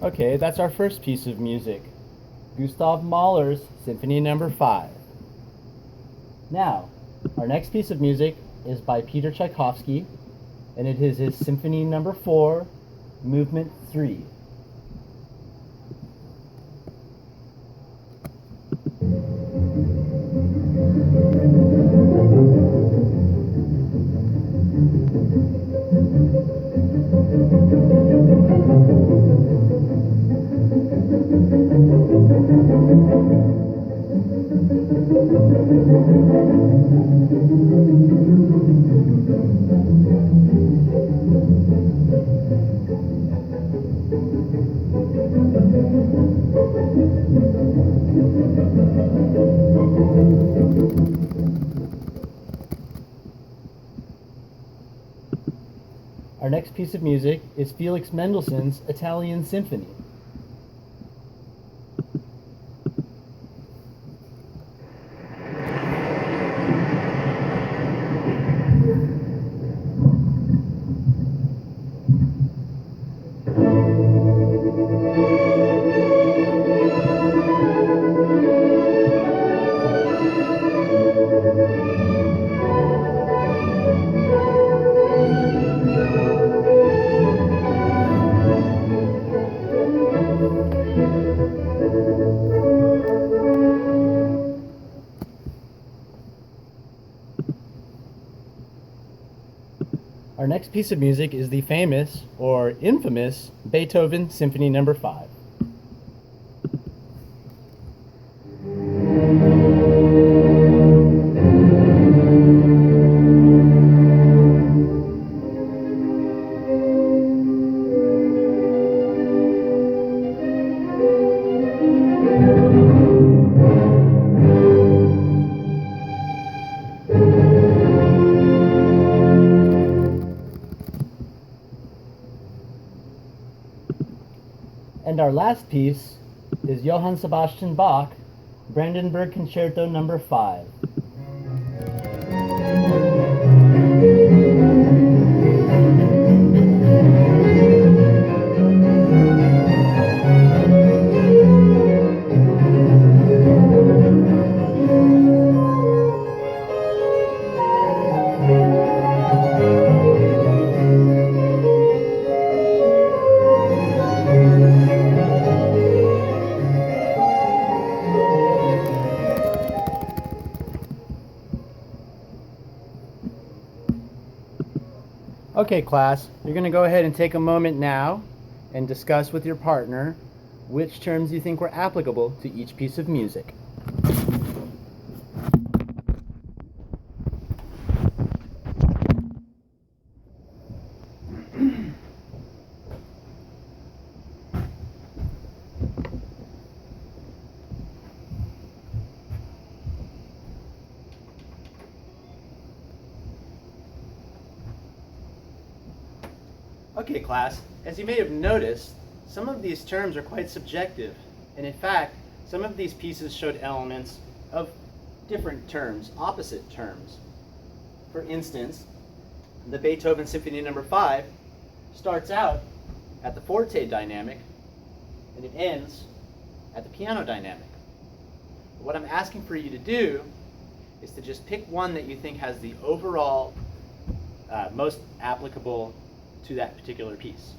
Okay, that's our first piece of music. Gustav Mahler's Symphony No. 5. Now, our next piece of music is by Peter Tchaikovsky, and it is his Symphony No. 4, Movement 3. Our next piece of music is Felix Mendelssohn's Italian Symphony. Our next piece of music is the famous, or infamous, Beethoven Symphony No. 5. And our last piece is Johann Sebastian Bach, Brandenburg Concerto No. 5. Okay, class, you're going to go ahead and take a moment now and discuss with your partner which terms you think were applicable to each piece of music. Okay, class, as you may have noticed, some of these terms are quite subjective, and in fact, some of these pieces showed elements of different terms, opposite terms. For instance, the Beethoven Symphony No. 5 starts out at the forte dynamic, and it ends at the piano dynamic. What I'm asking for you to do is to just pick one that you think has the overall most applicable to that particular piece.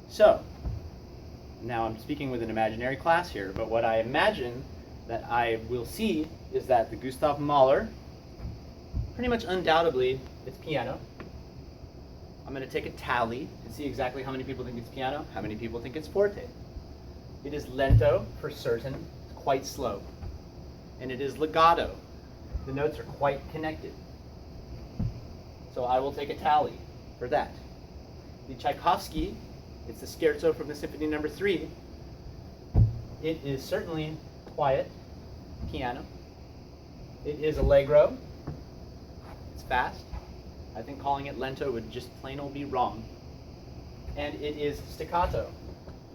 So, now I'm speaking with an imaginary class here, but what I imagine that I will see is that the Gustav Mahler, pretty much undoubtedly, it's piano. I'm going to take a tally and see exactly how many people think it's piano, how many people think it's forte. It is lento for certain, it's quite slow. And it is legato. The notes are quite connected. So I will take a tally for that. The Tchaikovsky, it's the scherzo from the Symphony No. 3. It is certainly quiet, piano. It is allegro, it's fast. I think calling it lento would just plain old be wrong. And it is staccato,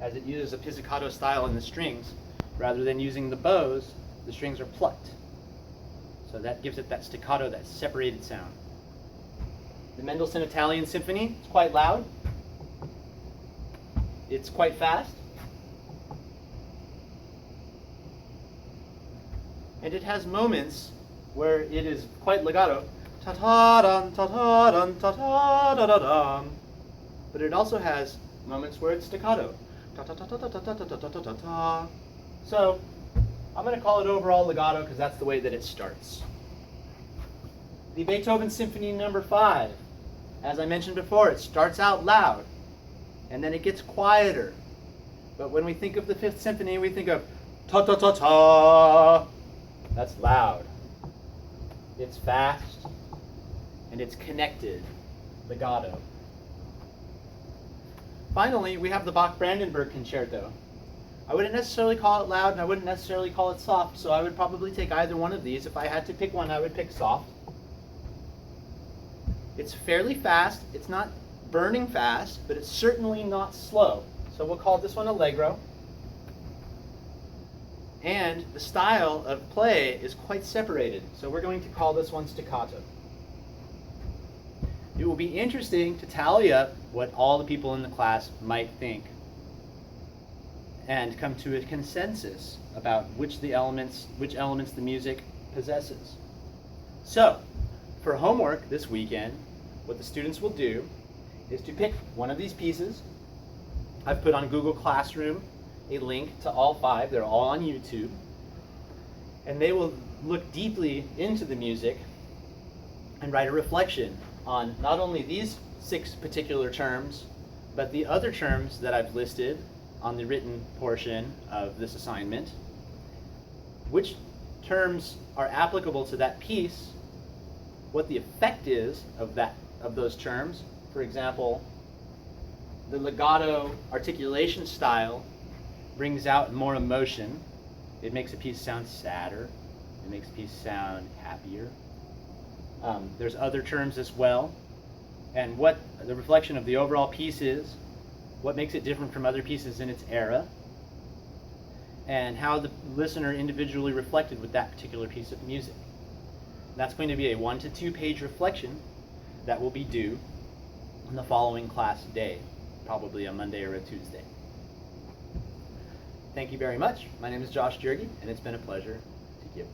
as it uses a pizzicato style in the strings. Rather than using the bows, the strings are plucked. So that gives it that staccato, that separated sound. The Mendelssohn Italian Symphony, it's quite loud. It's quite fast. And it has moments where it is quite legato, ta-ta-dun, ta-ta-dun, ta-ta-da-da-dum. But it also has moments where it's staccato, ta-ta-ta-ta-ta-ta-ta-ta-ta-ta-ta. So I'm going to call it overall legato because that's the way that it starts. The Beethoven Symphony No. 5, as I mentioned before, it starts out loud and then it gets quieter. But when we think of the Fifth Symphony, we think of ta-ta-ta-ta. That's loud. It's fast and it's connected, legato. Finally, we have the Bach-Brandenburg Concerto. I wouldn't necessarily call it loud and I wouldn't necessarily call it soft, so I would probably take either one of these. If I had to pick one, I would pick soft. It's fairly fast. It's not burning fast, but it's certainly not slow. So we'll call this one allegro. And the style of play is quite separated, so we're going to call this one staccato. It will be interesting to tally up what all the people in the class might think and come to a consensus about which elements the music possesses. So, for homework this weekend, what the students will do is to pick one of these pieces. I've put on Google Classroom a link to all 5. They're all on YouTube. And they will look deeply into the music and write a reflection on not only these 6 particular terms, but the other terms that I've listed on the written portion of this assignment. Which terms are applicable to that piece, what the effect is of those terms. For example, the legato articulation style brings out more emotion. It makes a piece sound sadder. It makes a piece sound happier. There's other terms as well. And what the reflection of the overall piece is, what makes it different from other pieces in its era, and how the listener individually reflected with that particular piece of music. That's going to be a 1 to 2 page reflection that will be due on the following class day, probably a Monday or a Tuesday. Thank you very much. My name is Josh Jergy, and it's been a pleasure to give.